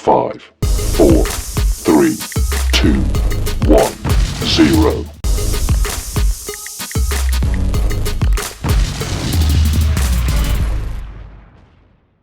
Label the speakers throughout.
Speaker 1: 5, 4, 3, 2, 1, 0.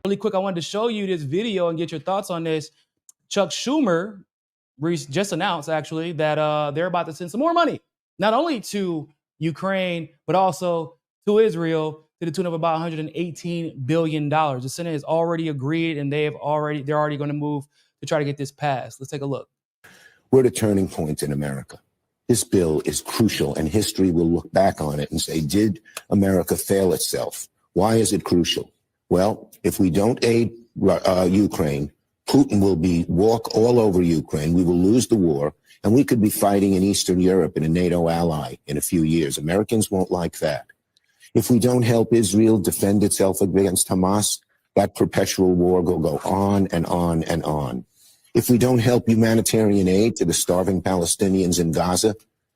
Speaker 2: Really quick, I wanted to show you this video and get your thoughts on this. Chuck Schumer just announced, actually, that they're about to send some more money, not only to Ukraine, but also to Israel, to the tune of about $118 billion. The Senate has already agreed, and they're already going to move to try to get this passed. Let's take a look.
Speaker 3: We're at a turning point in America. This bill is crucial, and history will look back on it and say, did America fail itself? Why is it crucial? Well, if we don't aid Ukraine, Putin will walk all over Ukraine. We will lose the war, and we could be fighting in Eastern Europe in a NATO ally in a few years. Americans won't like that. If we don't help Israel defend itself against Hamas, that perpetual war will go on and on and on. If we don't help humanitarian aid to the starving Palestinians in Gaza,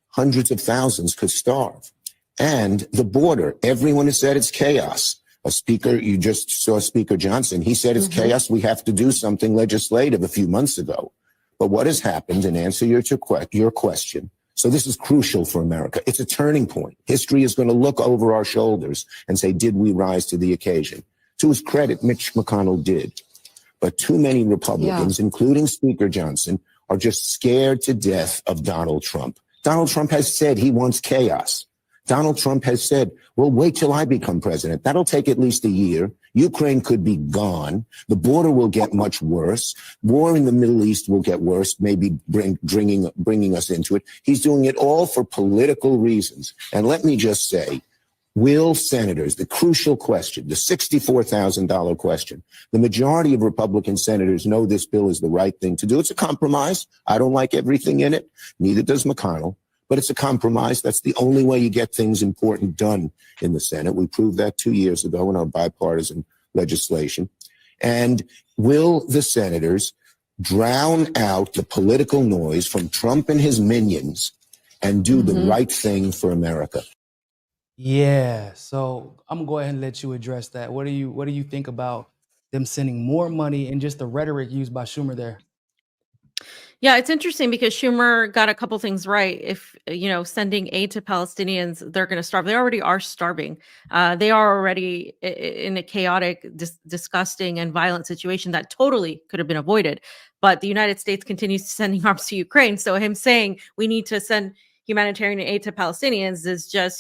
Speaker 3: hundreds of thousands could starve. And the border, everyone has said it's chaos. A speaker, you just saw Speaker Johnson, he said it's chaos. We have to do something legislative a few months ago. But what has happened, in answer to your question, so this is crucial for America. It's a turning point. History is going to look over our shoulders and say, did we rise to the occasion? To his credit, Mitch McConnell did. But too many Republicans, including Speaker Johnson, are just scared to death of Donald Trump. Donald Trump has said he wants chaos. Donald Trump has said, well, wait till I become president. That'll take at least a year. Ukraine could be gone. The border will get much worse. War in the Middle East will get worse, maybe bringing us into it. He's doing it all for political reasons. And let me just say, will senators, the crucial question, the $64,000 question, the majority of Republican senators know this bill is the right thing to do. It's a compromise. I don't like everything in it. Neither does McConnell. But it's a compromise. That's the only way you get things important done in the Senate. We proved that 2 years ago in our bipartisan legislation. And will the senators drown out the political noise from Trump and his minions and do the right thing for America?
Speaker 2: Yeah, so I'm gonna go ahead and let you address that. What do you think about them sending more money and just the rhetoric used by Schumer there?
Speaker 4: Yeah, it's interesting because Schumer got a couple things right. If, sending aid to Palestinians, they're going to starve. They already are starving. They are already in a chaotic, disgusting, and violent situation that totally could have been avoided. But the United States continues sending arms to Ukraine. So him saying we need to send humanitarian aid to Palestinians is just,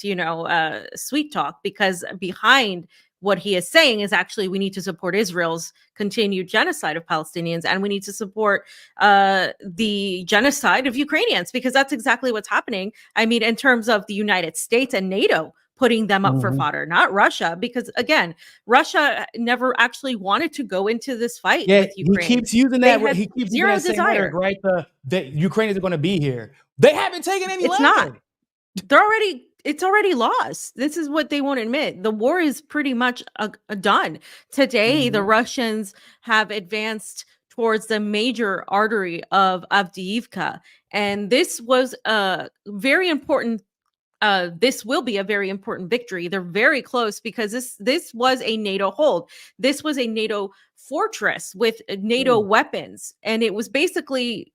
Speaker 4: sweet talk, because behind what he is saying is actually we need to support Israel's continued genocide of Palestinians, and we need to support the genocide of Ukrainians, because that's exactly what's happening. I mean, in terms of the United States and NATO putting them up for fodder, not Russia, because again, Russia never actually wanted to go into this fight with Ukraine.
Speaker 2: He keeps using that. He keeps
Speaker 4: zero
Speaker 2: using that same
Speaker 4: desire,
Speaker 2: rhetoric, right? That Ukraine is going to be here. They haven't taken any land.
Speaker 4: Not. It's already lost. This is what they won't admit. The war is pretty much done. Today, the Russians have advanced towards the major artery of Avdiivka. And this was a very important this will be a very important victory. They're very close because this was a NATO hold. This was a NATO fortress with NATO weapons. And it was basically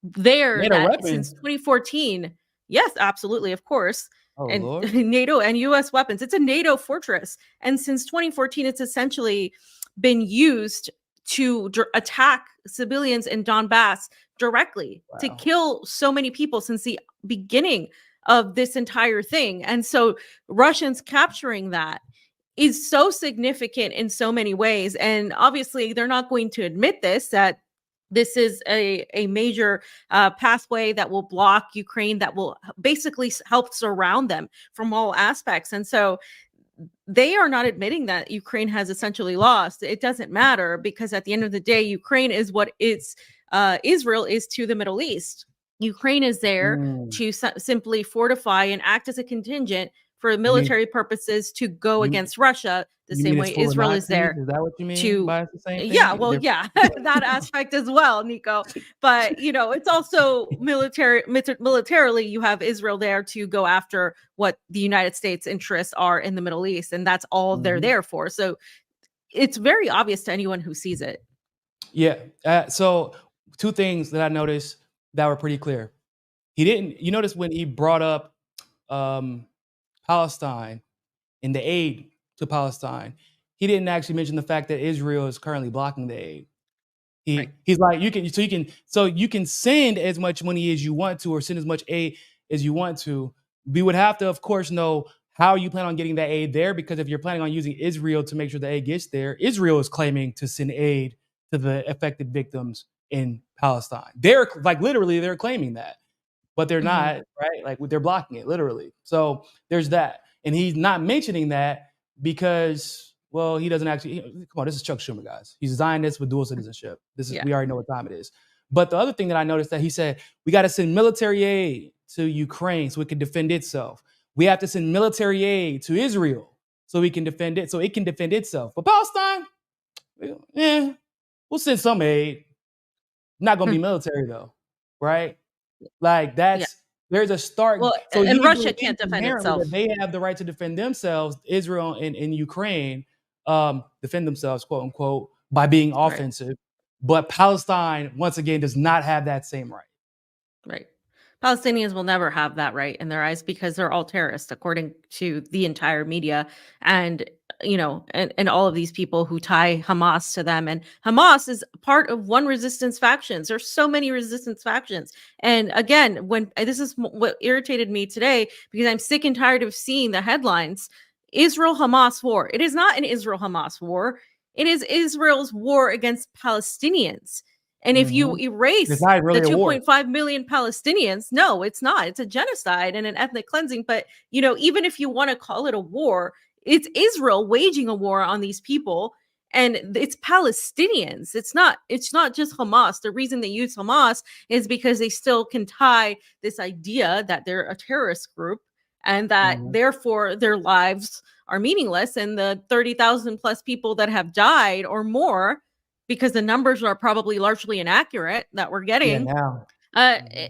Speaker 4: there since 2014. Yes, absolutely, of course.
Speaker 2: Lord.
Speaker 4: NATO and U.S. weapons. It's a NATO fortress. And since 2014, it's essentially been used to attack civilians in Donbass directly, to kill so many people since the beginning of this entire thing. And so Russians capturing that is so significant in so many ways. And obviously, they're not going to admit that this is a major pathway that will block Ukraine, that will basically help surround them from all aspects. And so they are not admitting that Ukraine has essentially lost. It doesn't matter, because at the end of the day, Ukraine is what Israel is to the Middle East. Ukraine is there to simply fortify and act as a contingent for military purposes to go against Russia, the same way Israel is there.
Speaker 2: Is that what you mean by the same thing?
Speaker 4: Yeah, well, yeah, that aspect as well, Niko. But, it's also militarily, you have Israel there to go after what the United States interests are in the Middle East. And that's all they're there for. So it's very obvious to anyone who sees it.
Speaker 2: Yeah. So two things that I noticed that were pretty clear. He didn't. You notice when he brought up um, Palestine and the aid to Palestine, he didn't actually mention the fact that Israel is currently blocking the aid.
Speaker 4: Right.
Speaker 2: He's like, you can send as much money as you want to, or send as much aid as you want to. We would have to, of course, know how you plan on getting that aid there, because if you're planning on using Israel to make sure the aid gets there, Israel is claiming to send aid to the affected victims in Palestine. They're like literally they're claiming that, but they're
Speaker 4: Mhm.
Speaker 2: not, right? Like they're blocking it literally. So there's that. And he's not mentioning that because, well, he doesn't actually, come on, this is Chuck Schumer, guys. He's Zionist with dual citizenship.
Speaker 4: Yeah.
Speaker 2: We already know what time it is. But the other thing that I noticed that he said, we got to send military aid to Ukraine so it can defend itself. We have to send military aid to Israel so we can defend it, so it can defend itself. But Palestine, yeah, we'll send some aid. Not going to be military though, right? Like
Speaker 4: Yeah.
Speaker 2: there's a stark.
Speaker 4: Well,
Speaker 2: So
Speaker 4: and
Speaker 2: he
Speaker 4: Russia
Speaker 2: believes
Speaker 4: can't defend
Speaker 2: inherently
Speaker 4: itself.
Speaker 2: that they have the right to defend themselves, Israel and Ukraine, defend themselves, quote unquote, by being
Speaker 4: Right.
Speaker 2: offensive. But Palestine, once again, does not have that same right.
Speaker 4: Right. Palestinians will never have that right in their eyes because they're all terrorists, according to the entire media and and all of these people who tie Hamas to them. And Hamas is part of one resistance factions. There's so many resistance factions. And again, when this is what irritated me today, because I'm sick and tired of seeing the headlines, Israel Hamas war. It is not an Israel Hamas war. It is Israel's war against Palestinians. And if you
Speaker 2: Mhm. It's
Speaker 4: erase
Speaker 2: not
Speaker 4: the
Speaker 2: really a war.
Speaker 4: 2.5 million Palestinians, no, it's not. It's a genocide and an ethnic cleansing. But, even if you want to call it a war, it's Israel waging a war on these people, and it's Palestinians. It's not just Hamas. The reason they use Hamas is because they still can tie this idea that they're a terrorist group and that
Speaker 2: Mhm.
Speaker 4: therefore their lives are meaningless, and the 30,000 plus people that have died or more, because the numbers are probably largely inaccurate that we're
Speaker 2: Yeah,
Speaker 4: getting,
Speaker 2: now.
Speaker 4: uh,
Speaker 2: Mhm.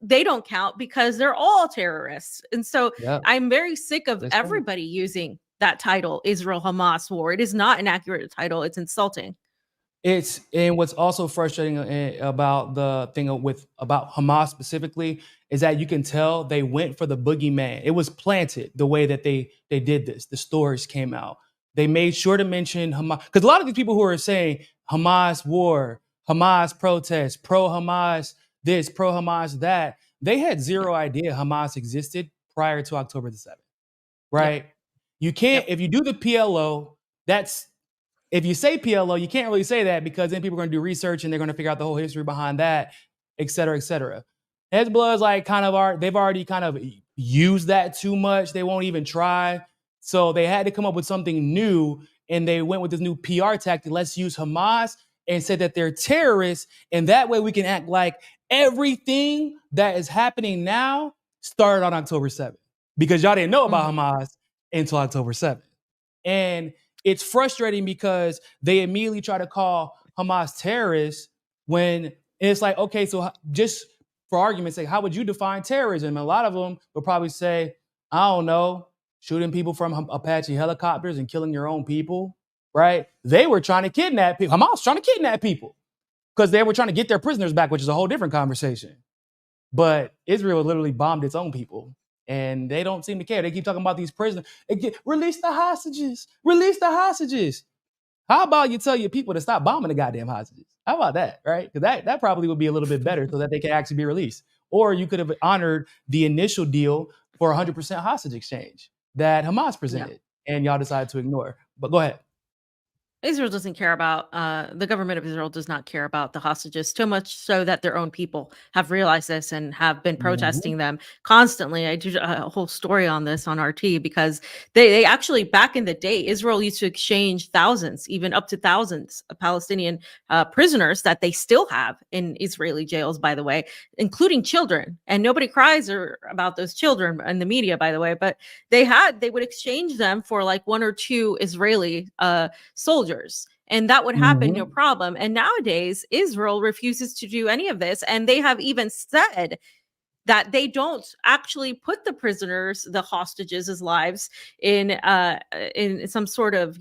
Speaker 4: they don't count because they're all terrorists. And so
Speaker 2: Yep.
Speaker 4: I'm very sick of
Speaker 2: That's right.
Speaker 4: everybody using that title, Israel Hamas war. It is not an accurate title. It's insulting.
Speaker 2: And what's also frustrating about the thing about Hamas specifically is that you can tell they went for the boogeyman. It was planted the way that they did this. The stories came out. They made sure to mention Hamas, because a lot of these people who are saying Hamas war, Hamas protest, pro Hamas this, pro Hamas that, they had
Speaker 4: Yeah.
Speaker 2: zero idea Hamas existed prior to October the 7th,
Speaker 4: Yep.
Speaker 2: right? You can't,
Speaker 4: Yep.
Speaker 2: if you do the PLO, that's if you say PLO, you can't really say that because then people are going to do research and they're going to figure out the whole history behind that, et cetera, et cetera. Hezbollah is like they've already kind of used that too much. They won't even try. So they had to come up with something new, and they went with this new PR tactic. Let's use Hamas and say that they're terrorists, and that way we can act like everything that is happening now started on October 7th, because y'all didn't know about
Speaker 4: Mhm.
Speaker 2: Hamas until October 7th. And it's frustrating because they immediately try to call Hamas terrorists when it's like, okay, so just for argument's sake, how would you define terrorism? And a lot of them will probably say, I don't know, shooting people from Apache helicopters and killing your own people, right? They were trying to kidnap people. Hamas was trying to kidnap people because they were trying to get their prisoners back, which is a whole different conversation. But Israel literally bombed its own people, and they don't seem to care. They keep talking about these prisoners. Release the hostages. Release the hostages. How about you tell your people to stop bombing the goddamn hostages? How about that, right? Because that probably would be a little bit better so that they can actually be released. Or you could have honored the initial deal for 100% hostage exchange that Hamas
Speaker 4: Yeah.
Speaker 2: presented, and y'all decided to ignore. But go ahead.
Speaker 4: Israel doesn't care about the government of Israel does not care about the hostages, so much so that their own people have realized this and have been
Speaker 2: Mhm.
Speaker 4: protesting them constantly. I did a whole story on this on RT because they actually, back in the day, Israel used to exchange thousands, even up to thousands of Palestinian prisoners that they still have in Israeli jails, by the way, including children. And nobody cries about those children in the media, by the way, but they would exchange them for like one or two Israeli soldiers, and that would happen no
Speaker 2: Mhm.
Speaker 4: problem. And nowadays Israel refuses to do any of this, and they have even said that they don't actually put the prisoners, the hostages' lives in some sort of,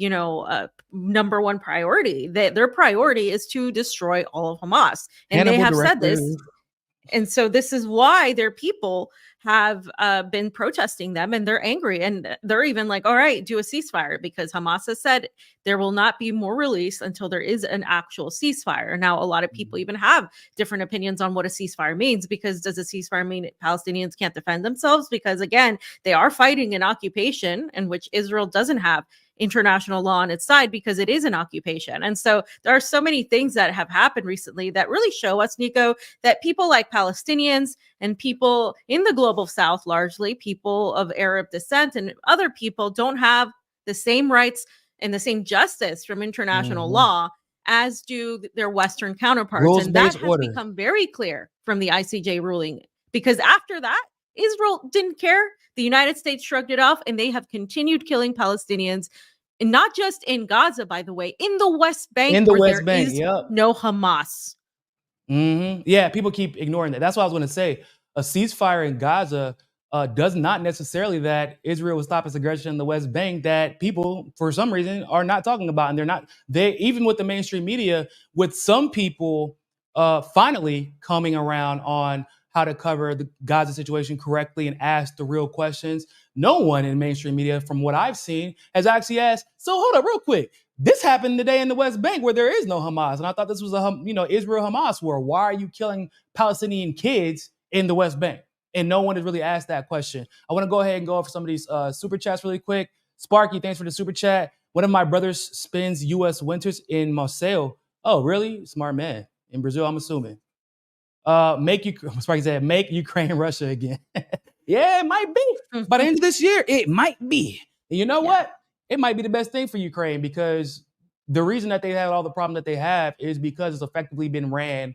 Speaker 4: number one priority. Their priority is to destroy all of Hamas, and they have said this. And so this is why their people have been protesting them, and they're angry, and they're even like, all right, do a ceasefire, because Hamas has said there will not be more release until there is an actual ceasefire. Now, a lot of people even have different opinions on what a ceasefire means, because does a ceasefire mean Palestinians can't defend themselves? Because again, they are fighting an occupation in which Israel doesn't have international law on its side, because it is an occupation. And so there are so many things that have happened recently that really show us, Niko, that people like Palestinians and people in the global south, largely people of Arab descent and other people, don't have the same rights and the same justice from international law as do their Western counterparts. And that has become very clear from the ICJ ruling, because after that, Israel didn't care. The United States shrugged it off, and they have continued killing Palestinians, and not just in Gaza, by the way, in the West Bank, where there is no Hamas.
Speaker 2: Yeah, people keep ignoring that. That's what I was going to say. A ceasefire in Gaza does not necessarily that Israel will stop its aggression in the West Bank, that people, for some reason, are not talking about. And even with the mainstream media, with some people finally coming around on how to cover the Gaza situation correctly and ask the real questions. No one in mainstream media, from what I've seen, has actually asked, so hold up real quick. This happened today in the West Bank where there is no Hamas. And I thought this was a Israel-Hamas war. Why are you killing Palestinian kids in the West Bank? And no one has really asked that question. I want to go ahead and go over some of these super chats really quick. Sparky, thanks for the super chat. One of my brothers spends U.S. winters in Marseille. Oh, really? Smart man. In Brazil, I'm assuming. Make Ukraine Russia again. Yeah, it might be. By the end of this year, it might be. And you know what? It might be the best thing for Ukraine, because the reason that they have all the problem that they have is because it's effectively been ran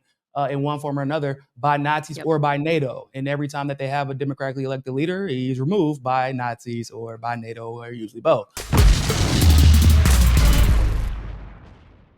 Speaker 2: in one form or another by Nazis or by NATO. And every time that they have a democratically elected leader, he's removed by Nazis or by NATO, or usually both.